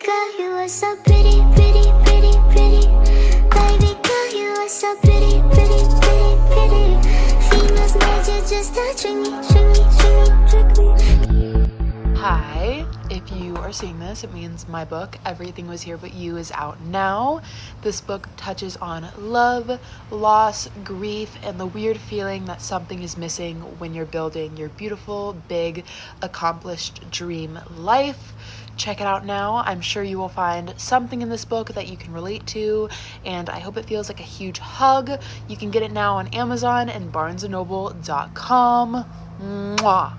girl, you are so pretty, pretty, pretty, pretty. Baby girl, you are so pretty, pretty, pretty, pretty. Females made you just to trick me, trick me, trick me, trick me. Hi, if you are seeing this, it means my book, Everything Was Here But You, is out now. This book touches on love, loss, grief, and the weird feeling that something is missing when you're building your beautiful, big, accomplished dream life. Check it out now. I'm sure you will find something in this book that you can relate to, and I hope it feels like a huge hug. You can get it now on Amazon and barnesandnoble.com. Mwah!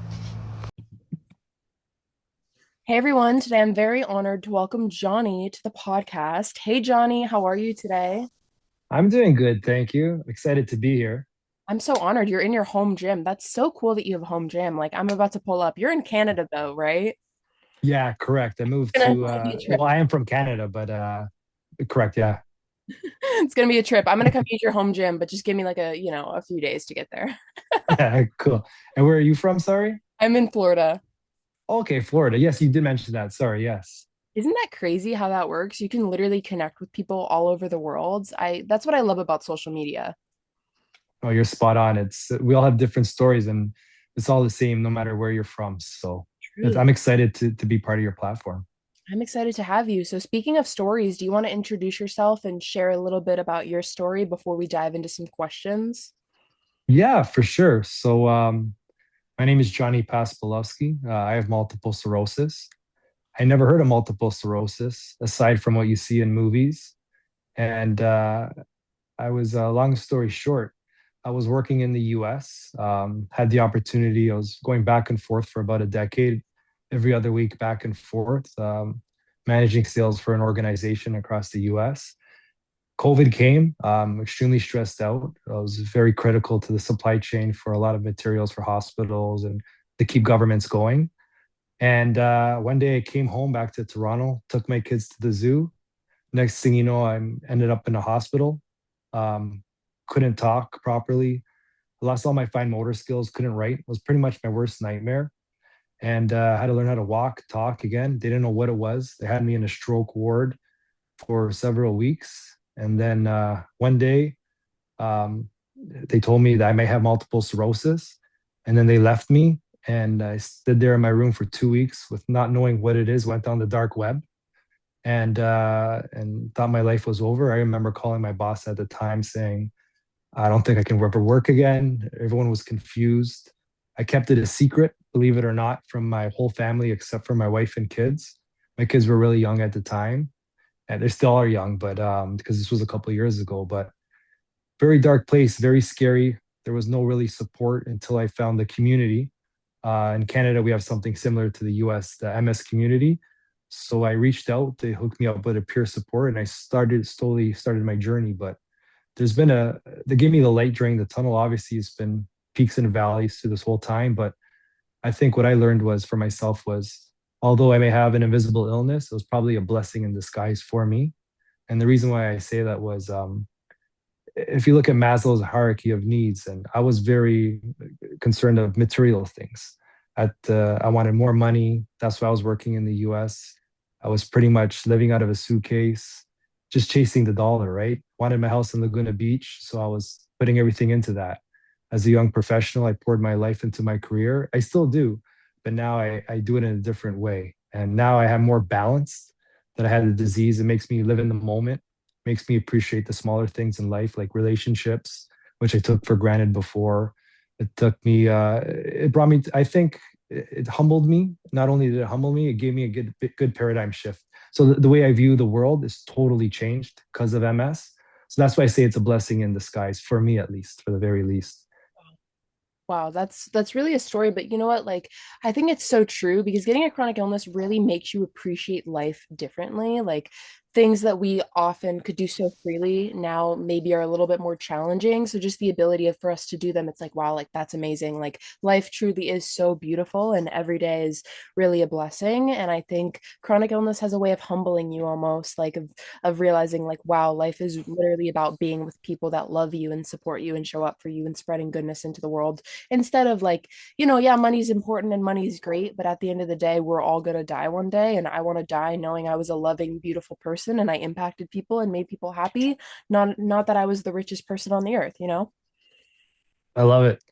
Hey everyone, today I'm very honored to welcome Johnny to the podcast. Hey Johnny, how are you today? I'm doing good, thank you. Excited to be here. I'm so honored you're in your home gym. That's so cool that you have a home gym. Like I'm about to pull up. You're in Canada though, right? Yeah, correct. I moved It's gonna to be a trip. I am from Canada, but correct, yeah. It's gonna be a trip. I'm gonna come use your home gym, but just give me like a few days to get there. Yeah, cool. And where are you from, sorry? I'm in Florida. Okay, Florida. Yes, you did mention that. Sorry, yes. Isn't that crazy how that works? You can literally connect with people all over the world. That's what I love about social media. Oh, you're spot on. It's we all have different stories and it's all the same no matter where you're from. So Truly. I'm excited to be part of your platform. I'm excited to have you. So, speaking of stories, do you want to introduce yourself and share a little bit about your story before we dive into some questions? Yeah, for sure. So my name is Johnny Paspalowski. I have multiple sclerosis. I never heard of multiple sclerosis aside from what you see in movies. And I was, long story short, I was working in the US, had the opportunity, I was going back and forth for about a decade, every other week, back and forth, managing sales for an organization across the US. COVID came, extremely stressed out. I was very critical to the supply chain for a lot of materials for hospitals and to keep governments going. And one day I came home back to Toronto, took my kids to the zoo. Next thing you know, I ended up in a hospital. Um, couldn't talk properly. I lost all my fine motor skills. Couldn't write. It was pretty much my worst nightmare. And I had to learn how to walk, talk again. They didn't know what it was. They had me in a stroke ward for several weeks. And then one day, um, they told me that I may have multiple sclerosis. And then they left me. And I stood there in my room for 2 weeks with not knowing what it is, went down the dark web and thought my life was over. I remember calling my boss at the time saying, I don't think I can ever work again. Everyone was confused. I kept it a secret, believe it or not, from my whole family except for my wife and kids. My kids were really young at the time, and they still are young, but because this was a couple of years ago. But very dark place, very scary. There was no really support until I found the community. In Canada, we have something similar to the US, the MS community. So I reached out, they hooked me up with a peer support, and I slowly started my journey. But there's been they gave me the light during the tunnel. Obviously, it's been peaks and valleys through this whole time. But I think what I learned was for myself was, although I may have an invisible illness, it was probably a blessing in disguise for me. And the reason why I say that was, if you look at Maslow's hierarchy of needs, and I was very concerned of material things. I wanted more money. That's why I was working in the U.S. I was pretty much living out of a suitcase, just chasing the dollar, right? Wanted my house in Laguna Beach, so I was putting everything into that. As a young professional, I poured my life into my career. I still do, but now I do it in a different way. And now I have more balance that I had the disease. It makes me live in the moment, makes me appreciate the smaller things in life, like relationships, which I took for granted before. It brought me, I think it humbled me. Not only did it humble me, it gave me a good paradigm shift. So the way I view the world is totally changed because of MS. So that's why I say it's a blessing in disguise for me, at least, for the very least. Wow, that's really a story, but you know what? Like, I think it's so true because getting a chronic illness really makes you appreciate life differently. Like, things that we often could do so freely now maybe are a little bit more challenging. So just the ability of for us to do them, it's like, wow, like that's amazing. Like life truly is so beautiful and every day is really a blessing. And I think chronic illness has a way of humbling you almost, like of realizing like, wow, life is literally about being with people that love you and support you and show up for you and spreading goodness into the world instead of like, yeah, money's important and money's great, but at the end of the day, we're all gonna die one day. And I want to die knowing I was a loving, beautiful person and I impacted people and made people happy. Not that I was the richest person on the earth. I love it.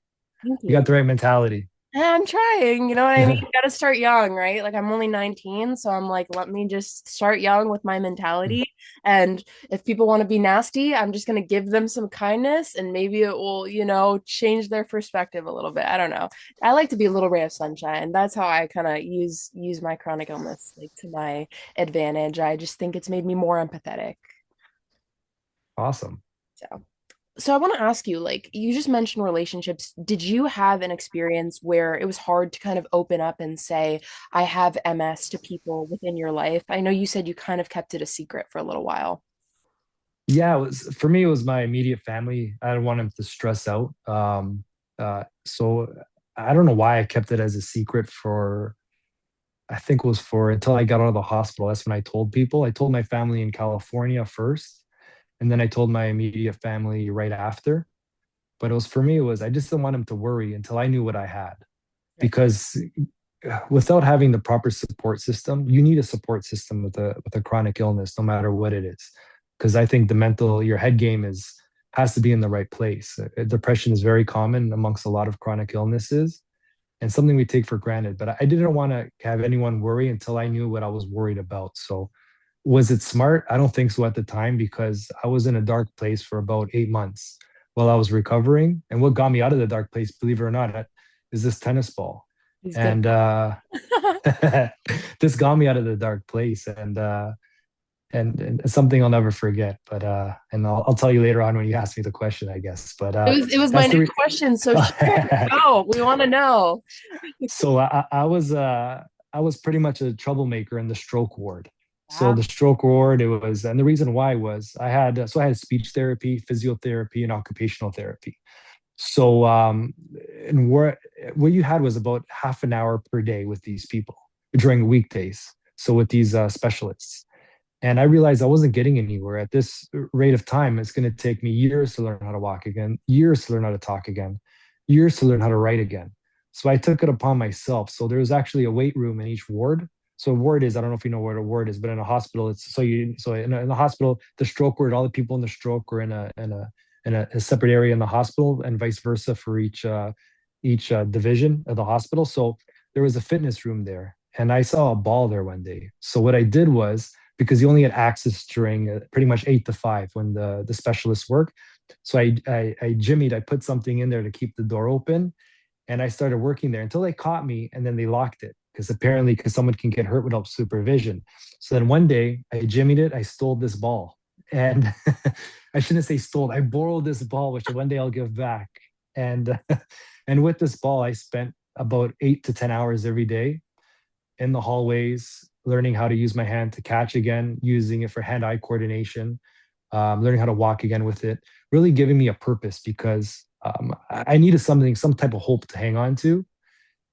Thank You got you. the right mentality. I'm trying, you know what I mean? You got to start young, right? Like I'm only 19, so I'm like, let me just start young with my mentality. And if people want to be nasty, I'm just going to give them some kindness and maybe it will, change their perspective a little bit. I don't know. I like to be a little ray of sunshine. That's how I kind of use my chronic illness like to my advantage. I just think it's made me more empathetic. Awesome. So so I want to ask you, like, you just mentioned relationships. Did you have an experience where it was hard to kind of open up and say, I have MS to people within your life? I know you said you kind of kept it a secret for a little while. Yeah, it was for me, it was my immediate family. I didn't want them to stress out. So I don't know why I kept it as a secret for, I think it was for until I got out of the hospital. That's when I told people. I told my family in California first, and then I told my immediate family right after. But it was for me, it was I just didn't want them to worry until I knew what I had. Right. Because without having the proper support system, you need a support system with a chronic illness, no matter what it is. Because I think the mental, your head game is has to be in the right place. Depression is very common amongst a lot of chronic illnesses and something we take for granted. But I didn't want to have anyone worry until I knew what I was worried about. So was it smart? I don't think so at the time because I was in a dark place for about 8 months while I was recovering. And what got me out of the dark place, believe it or not, is this tennis ball. He's good. And this got me out of the dark place and it's something I'll never forget. But and I'll tell you later on when you ask me the question, I guess. But It was my that's the next question. So share. re- Oh, we want to know. so I was pretty much a troublemaker in the stroke ward. So Wow. the stroke ward, it was, and the reason why was I had speech therapy, physiotherapy, and occupational therapy. So and what you had was about half an hour per day with these people during weekdays. So with these specialists, and I realized I wasn't getting anywhere at this rate of time. It's going to take me years to learn how to walk again, years to learn how to talk again, years to learn how to write again. So I took it upon myself. So there was actually a weight room in each ward. So a ward is, I don't know if you know what a ward is, but in a hospital, it's so in the hospital, the stroke ward, all the people in the stroke are in a separate area in the hospital, and vice versa for each division of the hospital. So there was a fitness room there, and I saw a ball there one day. So what I did was, because you only had access during pretty much 8 to 5 when the specialists work. So I jimmied, I put something in there to keep the door open, and I started working there until they caught me, and then they locked it because apparently because someone can get hurt without supervision. So then one day I jimmied it, I stole this ball, and I shouldn't say stole, I borrowed this ball, which one day I'll give back. And and with this ball, I spent about 8 to 10 hours every day in the hallways, learning how to use my hand to catch again, using it for hand-eye coordination, learning how to walk again with it, really giving me a purpose because I needed something, some type of hope to hang on to.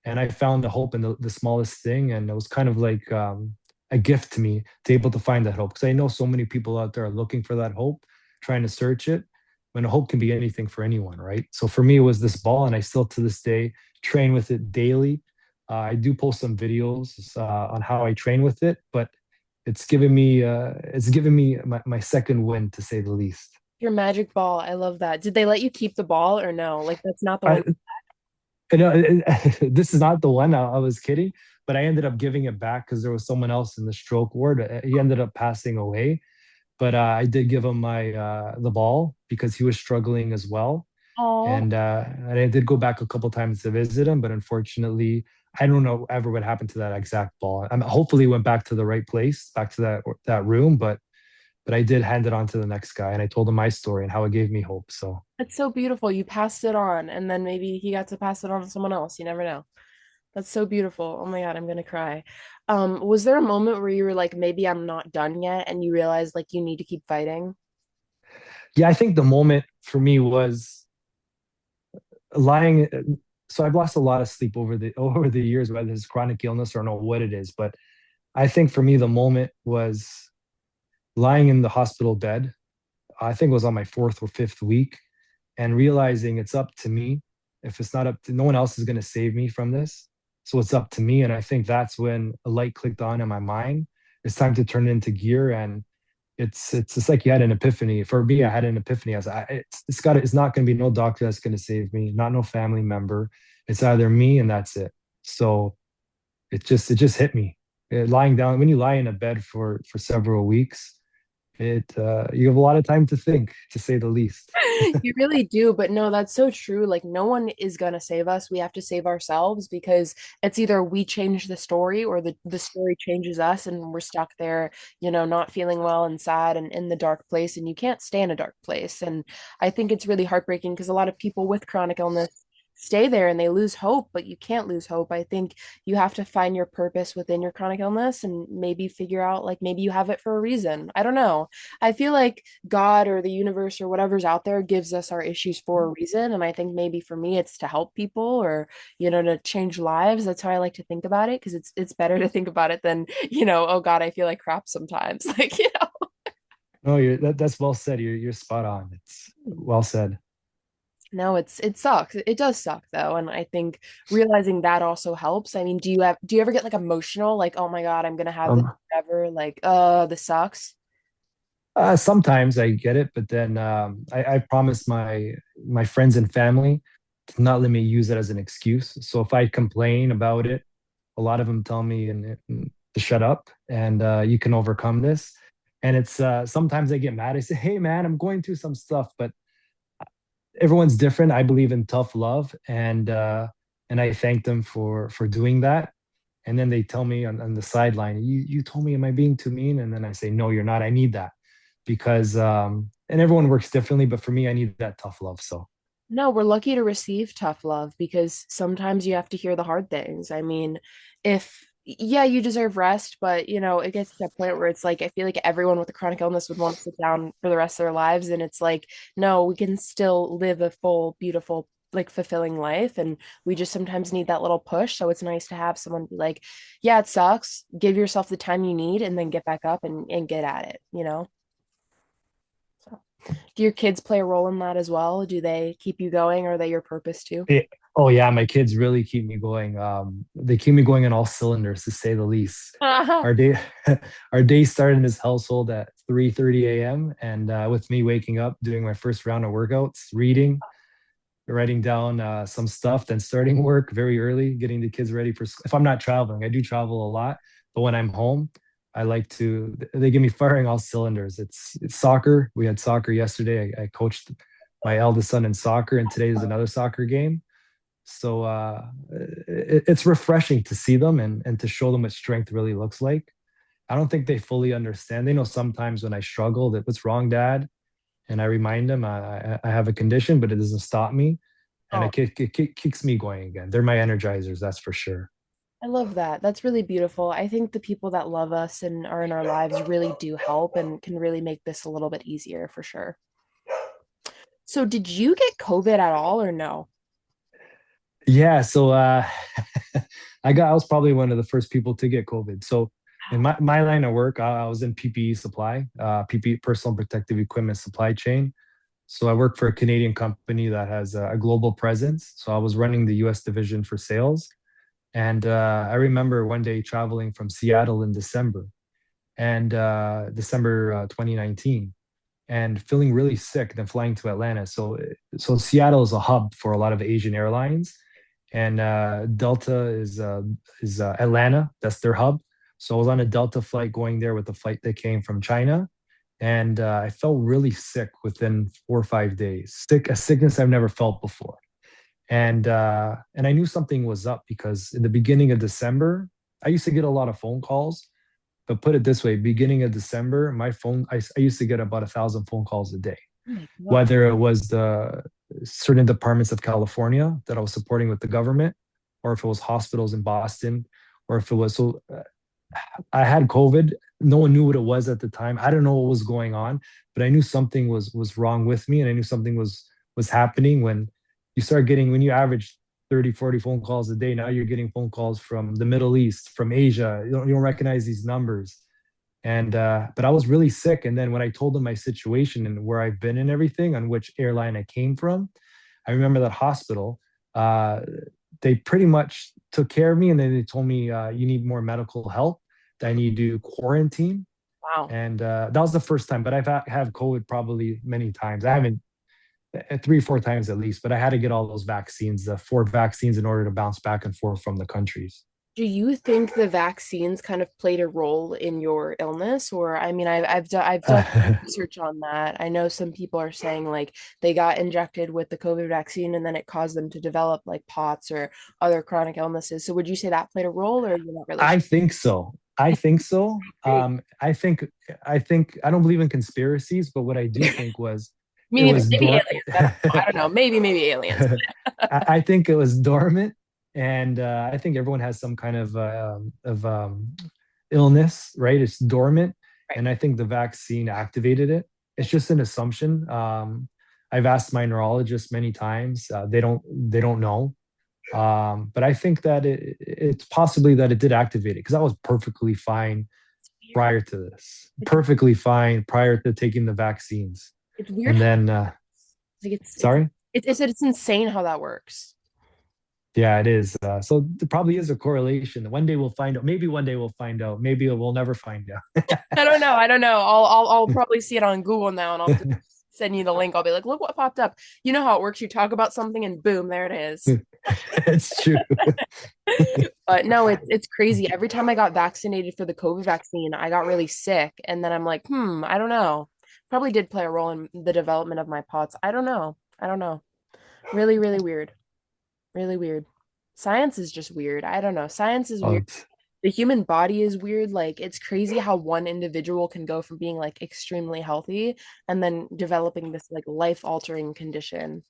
And I found the hope in the smallest thing. And it was kind of like a gift to me to able to find that hope. Because I know so many people out there are looking for that hope, trying to search it, when hope can be anything for anyone, right? So for me, it was this ball, and I still to this day train with it daily. I do post some videos on how I train with it, but it's given me my second win to say the least. Your magic ball. I love that. Did they let you keep the ball or no? Like that's not the I, one. you know, this is not the one. I was kidding, but I ended up giving it back because there was someone else in the stroke ward. He ended up passing away, but I did give him my the ball because he was struggling as well. Oh, And I did go back a couple times to visit him, but unfortunately, I don't know ever what happened to that exact ball. Hopefully, it went back to the right place, back to that room. But I did hand it on to the next guy, and I told him my story and how it gave me hope. So that's so beautiful. You passed it on, and then maybe he got to pass it on to someone else. You never know. That's so beautiful. Oh my God, I'm gonna cry. Was there a moment where you were like, maybe I'm not done yet, and you realized like you need to keep fighting? Yeah, I think the moment for me was lying. So I've lost a lot of sleep over the over the years, whether it's chronic illness or I don't know what it is. But I think for me, the moment was lying in the hospital bed. I think it was on my fourth or fifth week, and realizing it's up to me. If it's not up to no one else is going to save me from this, so it's up to me. And I think that's when a light clicked on in my mind. It's time to turn it into gear, and it's just like you had an epiphany. For me, I had an epiphany. I was, it's not going to be no doctor that's going to save me, not no family member. It's either me and that's it. So it just hit me. Lying down when you lie in a bed for several weeks, it you have a lot of time to think, to say the least. You really do, but no, that's so true. Like, no one is gonna save us. We have to save ourselves because it's either we change the story or the story changes us and we're stuck there, not feeling well and sad and in the dark place. And you can't stay in a dark place. And I think it's really heartbreaking because a lot of people with chronic illness stay there and they lose hope, but you can't lose hope. I think you have to find your purpose within your chronic illness and maybe figure out like maybe you have it for a reason. I don't know. I feel like God or the universe or whatever's out there gives us our issues for a reason. And I think maybe for me, it's to help people or, to change lives. That's how I like to think about it because it's better to think about it than, oh God, I feel like crap sometimes. Like, No, that's well said. You're spot on. It's well said. no, it sucks. It does suck though. And I think realizing that also helps. I mean, do you ever get like emotional? Like, oh my God, I'm gonna have this Um, forever. Like, this sucks. Sometimes I get it, but then I promise my friends and family to not let me use it as an excuse. So if I complain about it, a lot of them tell me to shut up and you can overcome this. And it's sometimes I get mad. I say, "Hey, man, I'm going through some stuff," but everyone's different. I believe in tough love, and I thank them for doing that. And then they tell me on the sideline, "You told me, am I being too mean?" And then I say, "No, you're not. I need that because and everyone works differently, but for me, I need that tough love." So No, we're lucky to receive tough love because sometimes you have to hear the hard things. I mean, yeah, you deserve rest, but it gets to that point where it's like, I feel like everyone with a chronic illness would want to sit down for the rest of their lives. And it's like, no, we can still live a full, beautiful, like fulfilling life. And we just sometimes need that little push. So it's nice to have someone be like, yeah, it sucks. Give yourself the time you need and then get back up and get at it. So. Do your kids play a role in that as well? Do they keep you going? Or are they your purpose too? it, oh yeah, my kids really keep me going. They keep me going on all cylinders, to say the least. Our day, our day started in this household at 3:30 a.m. and with me waking up, doing my first round of workouts, reading, writing down some stuff, then starting work very early, getting the kids ready for. If I'm not traveling, I do travel a lot, but when I'm home, I like to. They get me firing all cylinders. It's soccer. We had soccer yesterday. I coached my eldest son in soccer, and today is another soccer game. So it's refreshing to see them and to show them what strength really looks like. I don't think they fully understand. They know sometimes when I struggle that what's wrong, Dad, and I remind them I have a condition, but it doesn't stop me, and Oh, it kicks me going again. They're my energizers, that's for sure. I love that. That's really beautiful. I think the people that love us and are in our lives really do help and can really make this a little bit easier for sure. So, did you get COVID at all or no? Yeah, so I was probably one of the first people to get COVID. So in my line of work, I was in PPE supply, PPE, personal protective equipment supply chain. So I work for a Canadian company that has a global presence. So I was running the US division for sales. And I remember one day traveling from Seattle in December and December 2019 and feeling really sick, then flying to Atlanta. So Seattle is a hub for a lot of Asian airlines, and Delta is Atlanta. That's their hub. So I was on a Delta flight going there with the flight that came from China, and I felt really sick within 4 or 5 days. A sickness I've never felt before, and I knew something was up because in the beginning of December, I used to get a lot of phone calls. But put it this way, beginning of December, I used to get about 1,000 phone calls a day, Oh my God. whether it was the certain departments of California that I was supporting with the government, or if it was hospitals in Boston, or if it was so. I had COVID. No one knew what it was at the time. I don't know what was going on, but I knew something was wrong with me, and I knew something was happening when you start getting when you average 30, 40 phone calls a day. Now you're getting phone calls from the Middle East, from Asia. You don't recognize these numbers. And but I was really sick. And then when I told them my situation and where I've been and everything, on which airline I came from, I remember that hospital. Uh, they pretty much took care of me, and then they told me you need more medical help. That I need to quarantine, Wow. and that was the first time. But I've had COVID probably many times. I haven't 3 or 4 times at least, but I had to get all those vaccines, the 4 vaccines, in order to bounce back and forth from the countries. Do you think the vaccines kind of played a role in your illness? Or I mean, I've done research on that. I know some people are saying like they got injected with the COVID vaccine and then it caused them to develop like POTS or other chronic illnesses. So would you say that played a role, or you're not really I sure? think so. I think so. Great. I think I don't believe in conspiracies, but what I do think was Me it neither. was Maybe dormant. aliens. I don't know. Maybe aliens. I think it was dormant, and I think everyone has some kind of illness, right? It's dormant, Right. and I think the vaccine activated it. It's just an assumption. I've asked my neurologist many times. They don't know. But I think that it's possibly that it did activate it because I was perfectly fine prior to this, It's perfectly fine prior to taking the vaccines. it's weird And how then, like sorry, it's insane how that works. yeah, it is. So there probably is a correlation. One day we'll find out. Maybe one day we'll find out. Maybe we'll never find I don't know. I don't know. I'll probably see it on Google now, and I'll just out. send you the link. I'll be like, look what popped up. You know how it works. You talk about something, and boom, there it is. It's true. But no, it's crazy. Every time I got vaccinated for the COVID vaccine, I got really sick, and then I'm like, I don't know. Probably did play a role in the development of my POTS. I don't know. I don't know. Really, really weird. Really weird. Science is just weird. I don't know. Science is Oh, weird. The human body is weird. Like it's crazy how one individual can go from being like extremely healthy and then developing this like life-altering condition.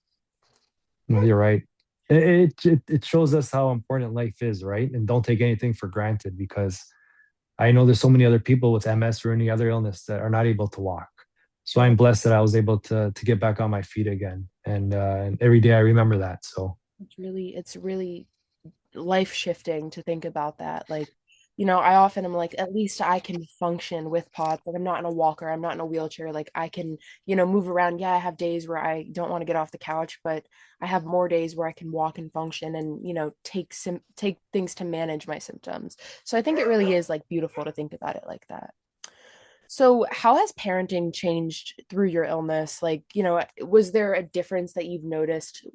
no, you're right. It shows us how important life is, right? And don't take anything for granted because I know there's so many other people with MS or any other illness that are not able to walk. So I'm blessed that I was able to get back on my feet again, and every day I remember that. So It's really life shifting to think about that. Like, I often am like, at least I can function with pods. Like, I'm not in a walker, I'm not in a wheelchair. Like, I can, move around. Yeah, I have days where I don't want to get off the couch, but I have more days where I can walk and function and, take things to manage my symptoms. So I think it really is like beautiful to think about it like that. So, how has parenting changed through your illness? Like, was there a difference that you've noticed,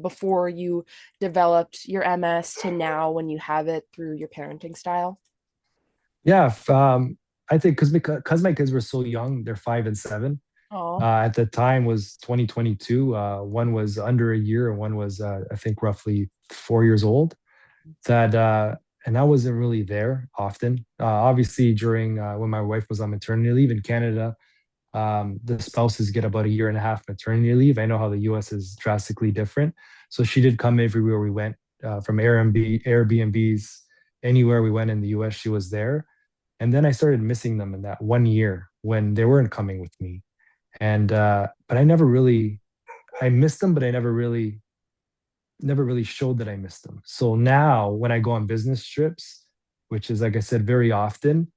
before you developed your MS to now when you have it through your parenting style? yeah, I think because my kids were so young, they're 5 and 7. Oh, At the time was 2022. One was under a year, and one was I think roughly 4 years old. That and I wasn't really there often. Obviously, during when my wife was on maternity leave in Canada, the spouses get about a year and a half maternity leave. I know how the U.S. is drastically different, so she did come everywhere we went, from Airbnbs, anywhere we went in the U.S. She was there, and then I started missing them in that one year when they weren't coming with me, and but I missed them, but I never really showed that I missed them. So now when I go on business trips, which is like I said, very often,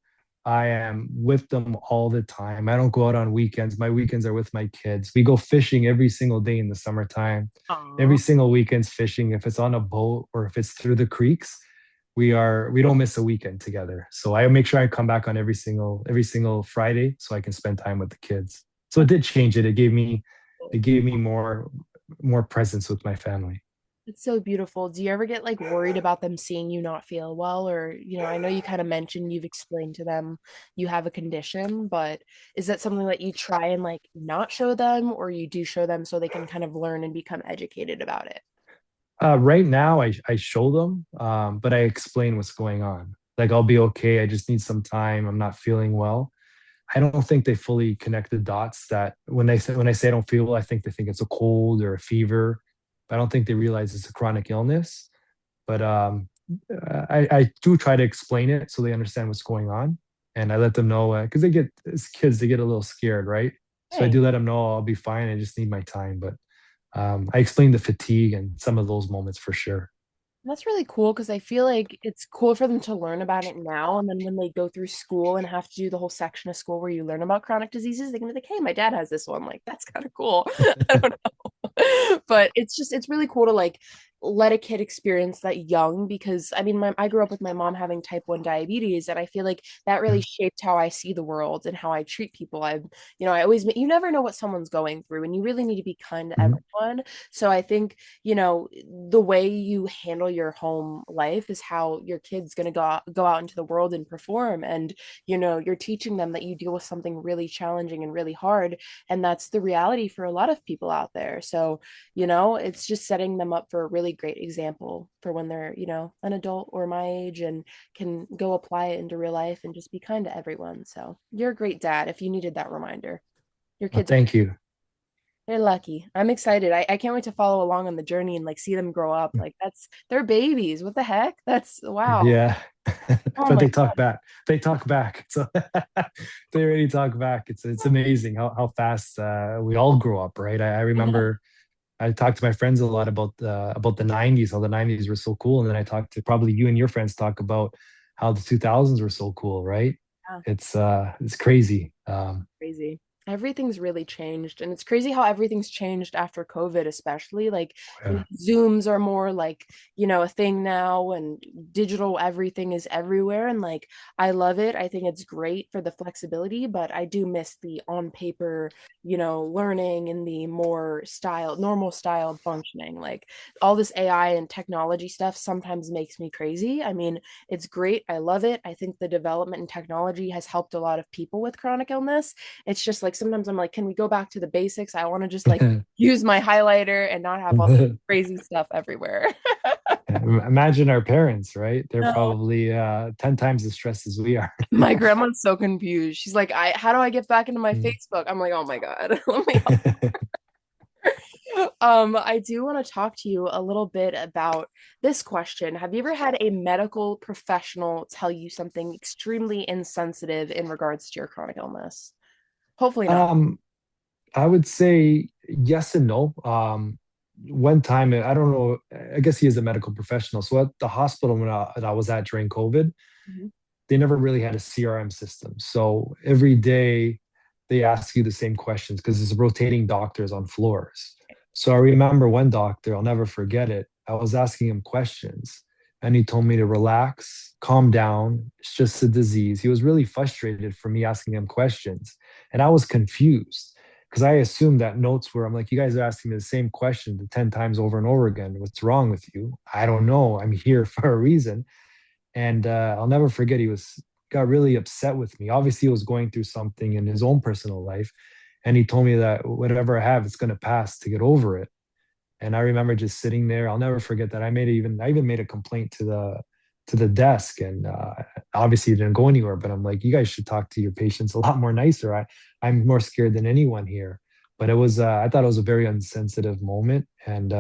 I am with them all the time. I don't go out on weekends. My weekends are with my kids. We go fishing every single day in the summertime. aw, Every single weekend's fishing. If it's on a boat or if it's through the creeks, we don't miss a weekend together. So I make sure I come back on every single Friday so I can spend time with the kids. So it did change it. It gave me more presence with my family. it's so beautiful. Do you ever get like worried about them seeing you not feel well? Or, I know you kind of mentioned you've explained to them you have a condition, but is that something that you try and like not show them, or you do show them so they can kind of learn and become educated about it? Right now, I show them, but I explain what's going on. Like, I'll be okay. I just need some time. I'm not feeling well. I don't think they fully connect the dots that when I say I don't feel well, I think they think it's a cold or a fever. I don't think they realize it's a chronic illness. But I do try to explain it so they understand what's going on, and I let them know because they get as kids they get a little scared, right? So I Hey. do let them know I'll be fine. I just need my time, but I explain the fatigue and some of those moments for sure. That's really cool because I feel like it's cool for them to learn about it now. And then when they go through school and have to do the whole section of school where you learn about chronic diseases, they can be like, hey, my dad has this one. Like, that's kind of cool. I don't know. But it's really cool to like let a kid experience that young because I mean, I grew up with my mom having type 1 diabetes, and I feel like that really Yeah. shaped how I see the world and how I treat people. I always, you never know what someone's going through, and you really need to be kind to Mhm. everyone. So I think the way you handle your home life is how your kid's going to go out into the world and perform. And, you're teaching them that you deal with something really challenging and really hard. And that's the reality for a lot of people out there. So, it's just setting them up for a really great example for when they're, an adult or my age and can go apply it into real life and just be kind to everyone. So you're a great dad if you needed that reminder. Your kids are Thank you. they're lucky. I'm excited. I can't wait to follow along on the journey and like see them grow up. Like they're babies. What the heck? That's wow. Yeah. Oh But my they talk back. They talk back. So they really talk back. It's amazing how fast we all grow up, right? I God. remember I talked to my friends a lot about the 90s, how the 90s were so cool. And then I talked to probably you and your friends talk about how the 2000s were so cool, right? Yeah. It's crazy. Crazy. Everything's really changed. And it's crazy how everything's changed after COVID, especially. Like, Yeah. Zooms are more like, a thing now, and digital everything is everywhere. And like, I love it. I think it's great for the flexibility, but I do miss the on paper, learning and the more normal styled functioning. Like, all this AI and technology stuff sometimes makes me crazy. I mean, it's great. I love it. I think the development in technology has helped a lot of people with chronic illness. It's just like sometimes I'm like, can we go back to the basics? I want to just like use my highlighter and not have all this crazy stuff everywhere. Imagine our parents, right? They're No. probably 10 times as stressed as we are. My grandma's so confused. She's like, how do I get back into my Mm. Facebook? I'm like, oh my God. Let me I do want to talk to you a little bit about this question. Have you ever had a medical professional tell you something extremely insensitive in regards to your chronic illness? Hopefully not. Um, I would say yes and no. One time, I don't know, I guess he is a medical professional. So at the hospital that I was at during COVID, Mhm. they never really had a CRM system. So every day they ask you the same questions because it's rotating doctors on floors. So I remember one doctor, I'll never forget it. I was asking him questions and he told me to relax, calm down. It's just a disease. He was really frustrated for me asking him questions. And I was confused because I assumed that notes were, I'm like, you guys are asking me the same question 10 times over and over again. What's wrong with you? I don't know. I'm here for a reason. And I'll never forget, he was got really upset with me. Obviously, he was going through something in his own personal life, and he told me that whatever I have, it's going to pass. To get over it. And I remember just sitting there. I'll never forget that. I even made a complaint to the desk, and obviously it didn't go anywhere. But I'm like, you guys should talk to your patients a lot more nicer. I'm more scared than anyone here. But it was I thought it was a very insensitive moment, and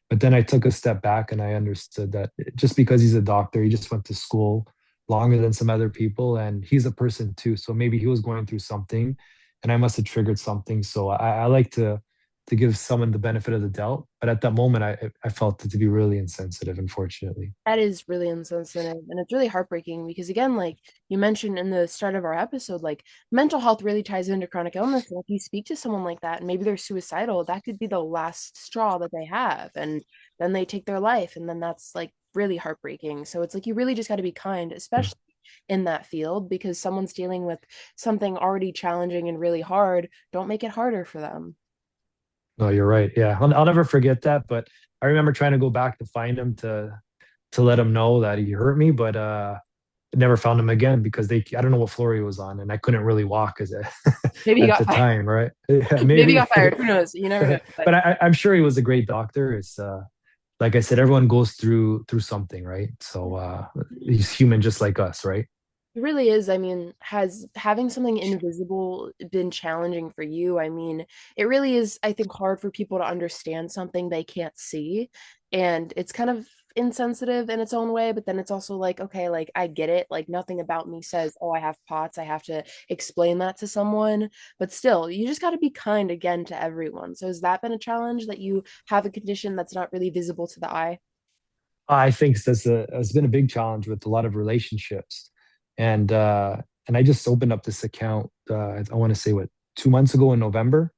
but then I took a step back and I understood that just because he's a doctor, he just went to school longer than some other people, and he's a person too. So maybe he was going through something, and I must have triggered something. So I like to give someone the benefit of the doubt. But at that moment, I felt it to be really insensitive, unfortunately. That is really insensitive, and it's really heartbreaking because, again, like you mentioned in the start of our episode, like mental health really ties into chronic illness. And if you speak to someone like that and maybe they're suicidal, that could be the last straw that they have. And then they take their life. And then that's like really heartbreaking. So it's like you really just got to be kind, Yeah. especially in that field, because someone's dealing with something already challenging and really hard. Don't make it harder for them. No, you're right. Yeah, I'll never forget that. But I remember trying to go back to find him to let him know that he hurt me, but never found him again because I don't know what floor he was on, and I couldn't really walk as a, Maybe you at got the fired. time, right? Yeah, Maybe you maybe. got fired. Who knows? You never know. But But I'm sure he was a great doctor. It's like I said, everyone goes through something, right? So he's human just like us, right? it really is. I mean, has having something invisible been challenging for you? I mean, it really is, I think, hard for people to understand something they can't see. And it's kind of insensitive in its own way, but then it's also like, okay, like I get it. Like nothing about me says, oh, I have POTS. I have to explain that to someone. But still, you just got to be kind again to everyone. So has that been a challenge that you have a condition that's not really visible to the eye? I think that's a it's been a big challenge with a lot of relationships, and I just opened up this account. I want to say what 2 months ago in November.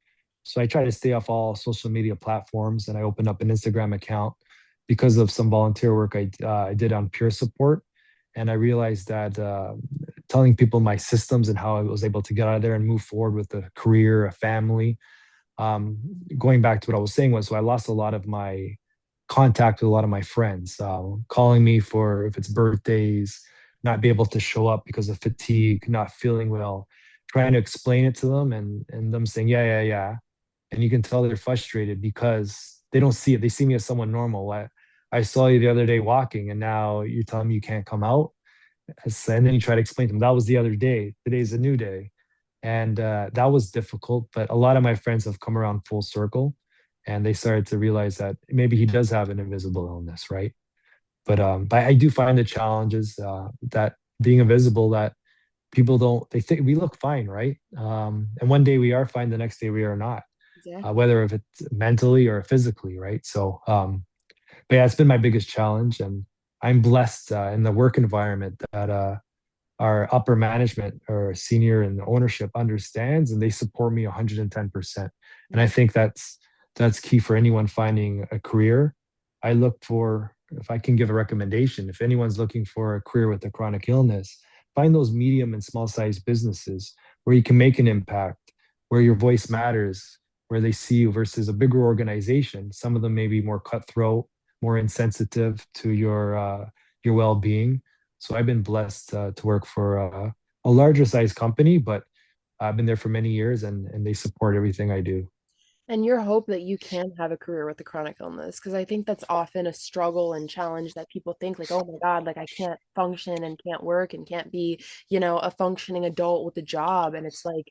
So I try to stay off all social media platforms, and I opened up an Instagram account because of some volunteer work I did on peer support, and I realized that telling people my systems and how I was able to get out of there and move forward with a career, a family. Um, Going back to what I was saying was, so I lost a lot of my contact with a lot of my friends, calling me for if it's birthdays, not be able to show up because of fatigue, not feeling well, trying to explain it to them and them saying, yeah, yeah, yeah. And you can tell they're frustrated because they don't see it. They see me as someone normal. I saw you the other day walking and now you're telling me you can't come out. And then you try to explain to them that was the other day. Today's a new day. And that was difficult. But a lot of my friends have come around full circle and they started to realize that maybe he does have an invisible illness, right? But I do find the challenges that being invisible, that people don't, they think we look fine, right? And one day we are fine, the next day we are not, Exactly. whether if it's mentally or physically, right? But yeah, it's been my biggest challenge, and I'm blessed in the work environment that our upper management or senior and ownership understands, and they support me 110%. And I think that's key for anyone finding a career. I look for, if I can give a recommendation, if anyone's looking for a career with a chronic illness, find those medium and small sized businesses where you can make an impact, where your voice matters, where they see you versus a bigger organization. Some of them may be more cutthroat, more insensitive to your well-being. So I've been blessed to work for a larger size company, but I've been there for many years, and they support everything I do. And your hope that you can have a career with a chronic illness, because I think that's often a struggle and challenge that people think like, oh my God, like I can't function and can't work and can't be, a functioning adult with a job. And it's like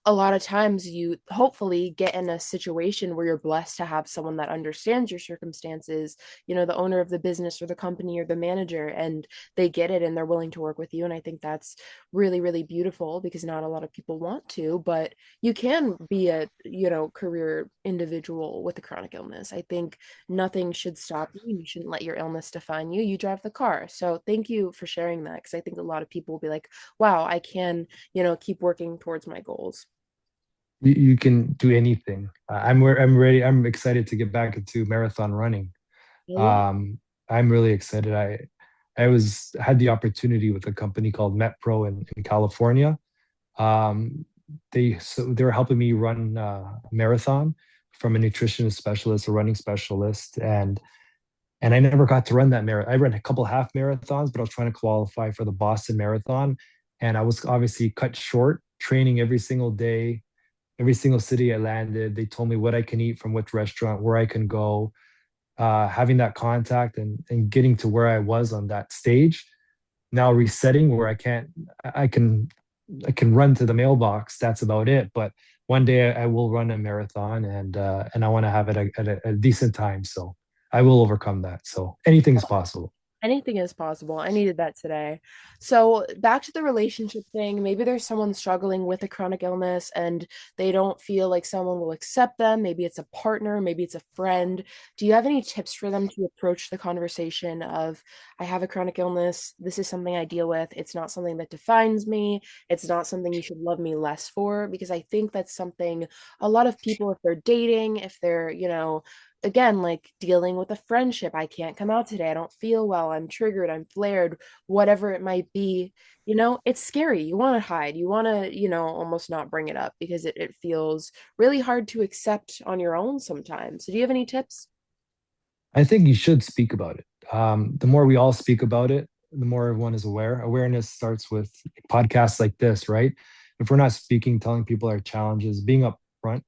a lot of times you hopefully get in a situation where you're blessed to have someone that understands your circumstances, the owner of the business or the company or the manager, and they get it and they're willing to work with you. And I think that's really, really beautiful because not a lot of people want to, but you can be a, career individual with a chronic illness. I think nothing should stop you. You shouldn't let your illness define you. You drive the car. So thank you for sharing that because I think a lot of people will be like, wow, I can, keep working towards my goals. You can do anything. I'm ready. I'm excited to get back into marathon running. I love Um, I'm really excited. I was had the opportunity with a company called MetPro in California. Um, they were helping me run a marathon from a nutritionist specialist, a running specialist, and I never got to run that marathon. I ran a couple half marathons, but I was trying to qualify for the Boston Marathon, and I was obviously cut short training every single day, every single city I landed. They told me what I can eat from which restaurant, where I can go. Having that contact and getting to where I was on that stage, now resetting where I can I can run to the mailbox. That's about it. But one day I will run a marathon, and I want to have it at a decent time. So I will overcome that. So anything's possible. Anything is possible. I needed that today. So, back to the relationship thing. Maybe there's someone struggling with a chronic illness and they don't feel like someone will accept them. Maybe it's a partner, maybe it's a friend. Do you have any tips for them to approach the conversation of, I have a chronic illness. This is something I deal with. It's not something that defines me. It's not something you should love me less for. Because I think that's something a lot of people, if they're dating, if they're, again, like dealing with a friendship. I can't come out today. I don't feel well. I'm triggered. I'm flared, whatever it might be. It's scary. You want to hide. You want to, almost not bring it up because it feels really hard to accept on your own sometimes. So, do you have any tips? I think you should speak about it. The more we all speak about it, the more everyone is aware. Awareness starts with podcasts like this, right? If we're not speaking, telling people our challenges, being upfront.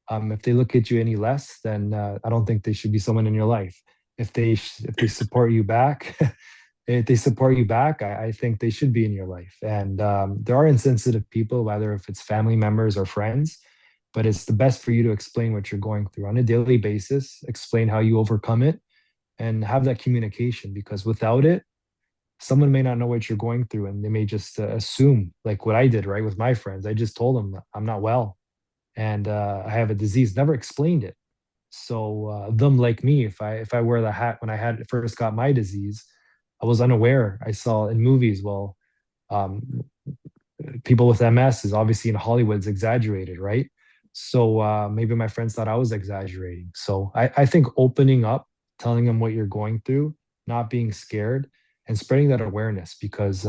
If they look at you any less, then I don't think they should be someone in your life. If they support you back, if they support you back, I think they should be in your life. And there are insensitive people, whether if it's family members or friends, but it's the best for you to explain what you're going through on a daily basis. Explain how you overcome it, and have that communication, because without it, someone may not know what you're going through and they may just assume, like what I did, right, with my friends. I just told them I'm not well and I have a disease, never explained it. So them like me, if I wear the hat when I had first got my disease, I was unaware. I saw in movies, well, um, people with MS is obviously in Hollywood is exaggerated, right? So maybe my friends thought I was exaggerating. So I think opening up, telling them what you're going through, not being scared, and spreading that awareness, because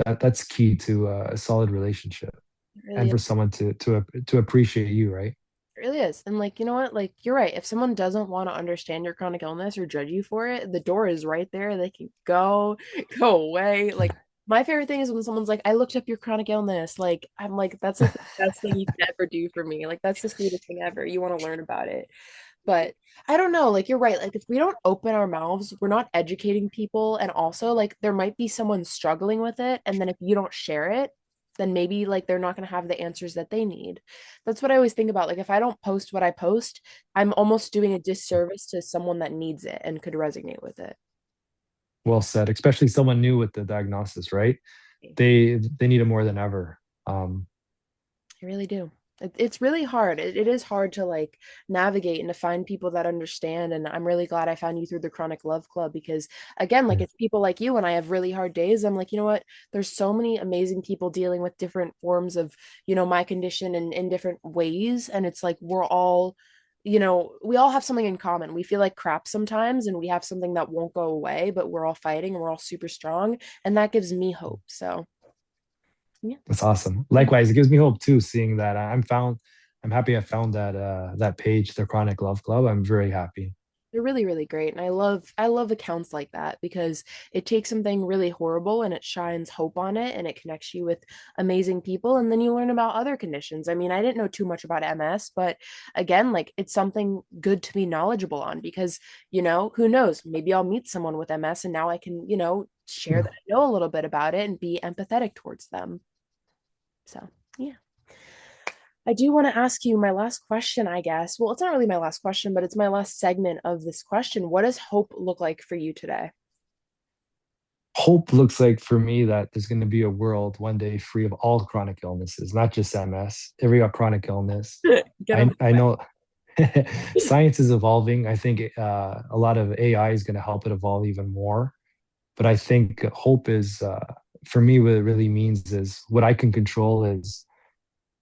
that's key to a solid relationship It really and is. for someone to appreciate you, right? It really is. And like, you know what? Like, you're right. If someone doesn't want to understand your chronic illness or judge you for it, the door is right there. They can go, go away. Like, my favorite thing is when someone's like, I looked up your chronic illness. Like, I'm like, that's like the best thing you can ever do for me. Like, that's the sweetest thing ever. You want to learn about it. But I don't know. Like, you're right. Like, if we don't open our mouths, we're not educating people. And also, like, there might be someone struggling with it. And then if you don't share it, then maybe like they're not going to have the answers that they need. That's what I always think about. Like, if I don't post what I post, I'm almost doing a disservice to someone that needs it and could resonate with it. Well said. Especially someone new with the diagnosis, right? They need it more than ever. Um, I really do. It's really hard. It is hard to like navigate and to find people that understand. And I'm really glad I found you through the Chronic Love Club because, again, like yeah. it's people like you when I have really hard days. I'm like, you know what? There's so many amazing people dealing with different forms of, my condition and in different ways. And it's like we're all, we all have something in common. We feel like crap sometimes and we have something that won't go away, but we're all fighting and we're all super strong. And that gives me hope. So, yeah. That's awesome. Likewise, it gives me hope too, seeing that I'm happy I found that page, the Chronic Love Club. I'm very happy. They're really, really great. And I love accounts like that because it takes something really horrible and it shines hope on it and it connects you with amazing people. And then you learn about other conditions. I mean, I didn't know too much about MS, but again, like it's something good to be knowledgeable on because, who knows? Maybe I'll meet someone with MS and now I can, share Yeah. that I know a little bit about it and be empathetic towards them. So, yeah. I do want to ask you my last question, I guess. Well, it's not really my last question, but it's my last segment of this question. What does hope look like for you today? Hope looks like for me that there's going to be a world one day free of all chronic illnesses, not just MS, every chronic illness. Get on I my know science is evolving. I think a lot of AI is going to help it evolve even more. But I think hope is, for me, what it really means is what I can control is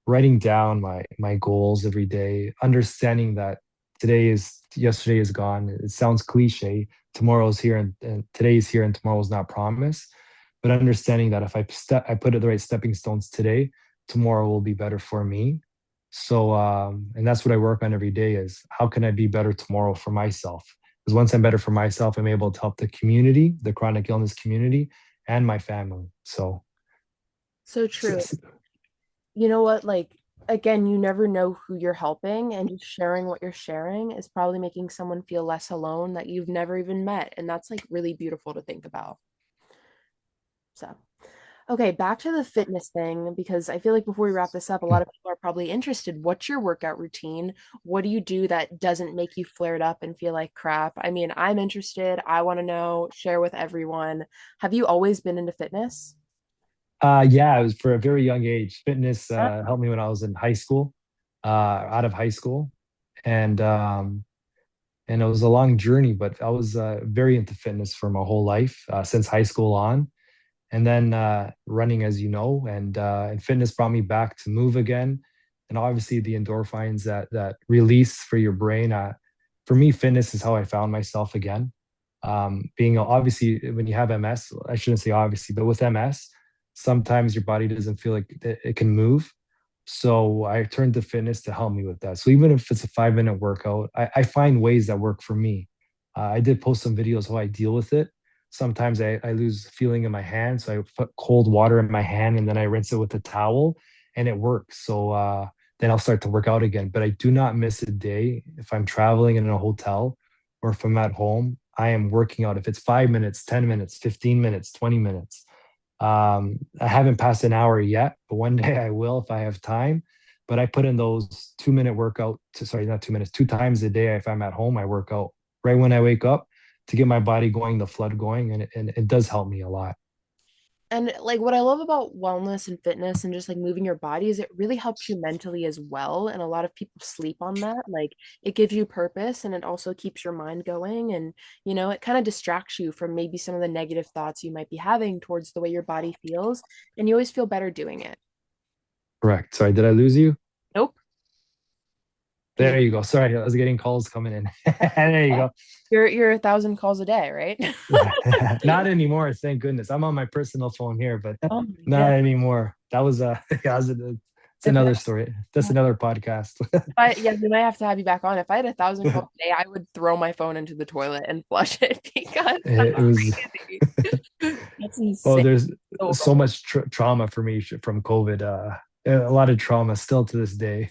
writing down my goals every day, understanding that yesterday is gone. It sounds cliche. Tomorrow's here and today is here and tomorrow's not promised. But understanding that if I put the right stepping stones today, tomorrow will be better for me. So and that's what I work on every day is how can I be better tomorrow for myself? Because once I'm better for myself, I'm able to help the community, the chronic illness community, and my family. So So true. You know what? Like, again, you never know who you're helping, and just sharing what you're sharing is probably making someone feel less alone that you've never even met. And that's like really beautiful to think about. So, okay, back to the fitness thing, because I feel like before we wrap this up, a lot of people are probably interested. What's your workout routine? What do you do that doesn't make you flared up and feel like crap? I mean, I'm interested. I want to know, share with everyone. Have you always been into fitness? yeah, it was for a very young age. Fitness Huh? helped me when I was in high school, out of high school, and and it was a long journey. But I was very into fitness for my whole life since high school on, and then running, as you know, and fitness brought me back to move again, and obviously the endorphins that release for your brain. For me, fitness is how I found myself again. Being obviously when you have MS, I shouldn't say obviously, but with MS, sometimes your body doesn't feel like it can move. So I turned to fitness to help me with that. So even if it's a 5 minute workout, I find ways that work for me. I did post some videos how I deal with it. Sometimes I lose feeling in my hand, so I put cold water in my hand and then I rinse it with a towel, and it works. So then I'll start to work out again. But I do not miss a day if I'm traveling in a hotel or if I'm at home. I am working out. If it's 5 minutes, 10 minutes, 15 minutes, 20 minutes. I haven't passed an hour yet, but one day I will if I have time. But I put in those 2 minute workout, sorry, not 2 minutes, two times a day. If I'm at home, I work out right when I wake up. to get my body going, the flood going, and it does help me a lot. And like what I love about wellness and fitness and just like moving your body is it really helps you mentally as well. And a lot of people sleep on that. Like it gives you purpose and it also keeps your mind going. And, it kind of distracts you from maybe some of the negative thoughts you might be having towards the way your body feels. And you always feel better doing it. Correct. Sorry, did I lose you? Nope. There you go. Sorry, I was getting calls coming in. There you go. You're 1,000 calls a day, right? Not anymore, thank goodness. I'm on my personal phone here, but Oh my not God. anymore. That was it's If another story. That's another podcast. yeah, we might have to have you back on. If I had 1,000 calls a day, I would throw my phone into the toilet and flush it because It that's was crazy. That's well, insane. there's So so overwhelming. much trauma for me from COVID. A lot of trauma still to this day.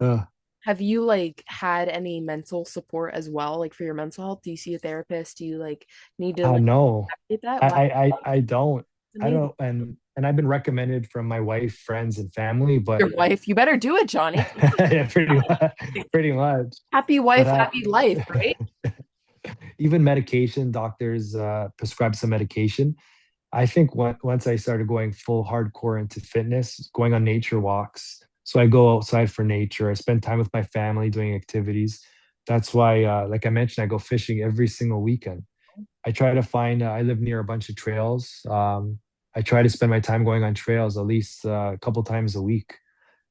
uh, Have you like had any mental support as well, like for your mental health? Do you see a therapist? Do you like need to like no, navigate that? Wow, I don't. it's I amazing. don't, and I've been recommended from my wife, friends, and family, but Your wife, you better do it, Johnny. yeah, pretty much. Happy But wife, happy life, right? even medication, doctors prescribe some medication. I think once I started going full hardcore into fitness, going on nature walks. So I go outside for nature. I spend time with my family doing activities. That's why, like I mentioned, I go fishing every single weekend. I try to find, I live near a bunch of trails. I try to spend my time going on trails at least a couple times a week.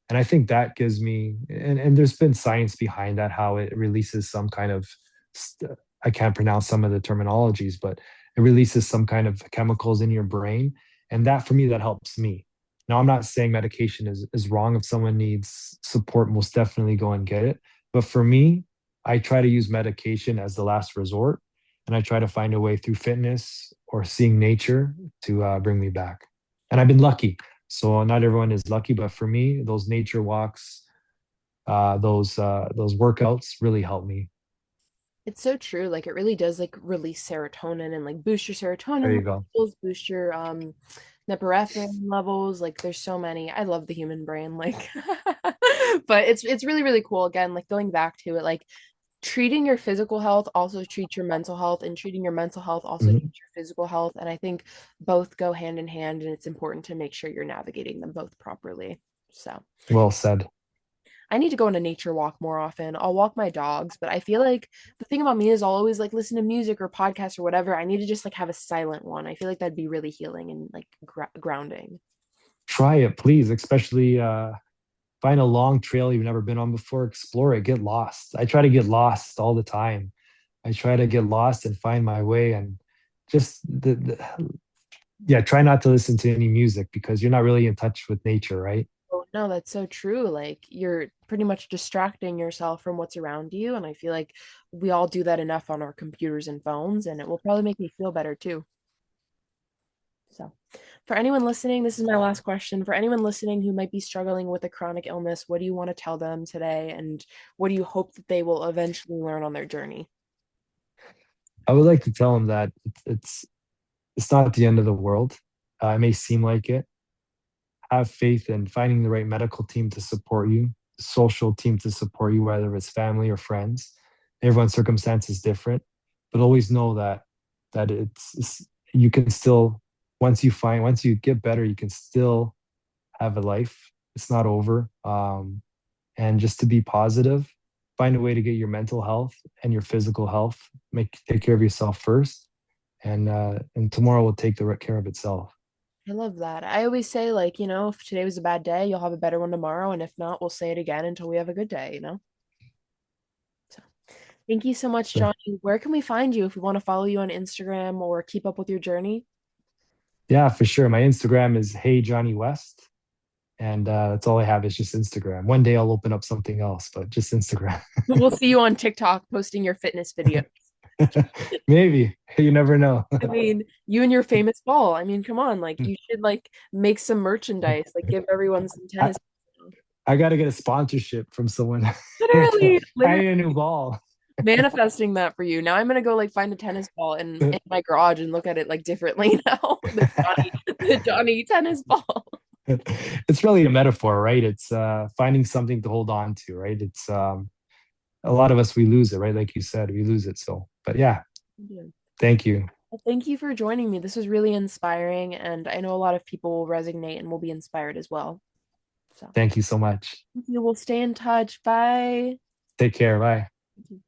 And I think that gives me, and there's been science behind that, how it releases some kind of, st- I can't pronounce some of the terminologies, but it releases some kind of chemicals in your brain. And that for me, that helps me. Now, I'm not saying medication is wrong. If someone needs support, most definitely go and get it. But for me, I try to use medication as the last resort. And I try to find a way through fitness or seeing nature to bring me back. And I've been lucky. So not everyone is lucky, but for me, those nature walks, those workouts really help me. It's so true. Like it really does like release serotonin and like boost your There serotonin you go. levels, boost your norepinephrine levels. Like there's so many. I love the human brain. Like but it's really, really cool. Again, like going back to it, like treating your physical health also treats your mental health, and treating your mental health also Mhm. treats your physical health. And I think both go hand in hand, and it's important to make sure you're navigating them both properly. So Well said. I need to go on a nature walk more often. I'll walk my dogs, but I feel like the thing about me is I'll always like listen to music or podcasts or whatever. I need to just like have a silent one. I feel like that'd be really healing and like grounding. Try it, please, especially find a long trail you've never been on before, explore it, get lost. I try to get lost all the time. I try to get lost and find my way and just yeah, try not to listen to any music because you're not really in touch with nature, right? Oh, no, that's so true. Like you're pretty much distracting yourself from what's around you. And I feel like we all do that enough on our computers and phones, and it will probably make me feel better too. So, for anyone listening, this is my last question. For anyone listening who might be struggling with a chronic illness, what do you want to tell them today? And what do you hope that they will eventually learn on their journey? I would like to tell them that it's not the end of the world. It may seem like it. Have faith in finding the right medical team to support you, social team to support you, whether it's family or friends. Everyone's circumstance is different, but always know that you can still once you get better, you can still have a life. It's not over. And just to be positive, find a way to get your mental health and your physical health. Take care of yourself first, and tomorrow will take the right care of itself. I love that. I always say, like, if today was a bad day, you'll have a better one tomorrow. And if not, we'll say it again until we have a good day? So thank you so much, So, Johnny. Where can we find you if we want to follow you on Instagram or keep up with your journey? yeah, for sure. My Instagram is Hey Johnny West, and that's all I have is just Instagram. One day I'll open up something else, but just Instagram. We'll see you on TikTok posting your fitness video. Maybe you never know. I mean, you and your famous ball. I mean, come on, like you should like make some merchandise, like give everyone some I, tennis. I got to get a sponsorship from someone. Literally, I literally need a new ball. manifesting that for you. Now I'm gonna go like find a tennis ball in my garage and look at it like differently now. The Johnny tennis ball. It's really a metaphor, right? It's finding something to hold on to, right? It's a lot of us we lose it, right? Like you said, we lose it. So But yeah, Thank you. thank you. Well, thank you for joining me. This was really inspiring, and I know a lot of people will resonate and will be inspired as well. So Thank you so much. thank you. We'll stay in touch. Bye. Take care. Bye. Thank you.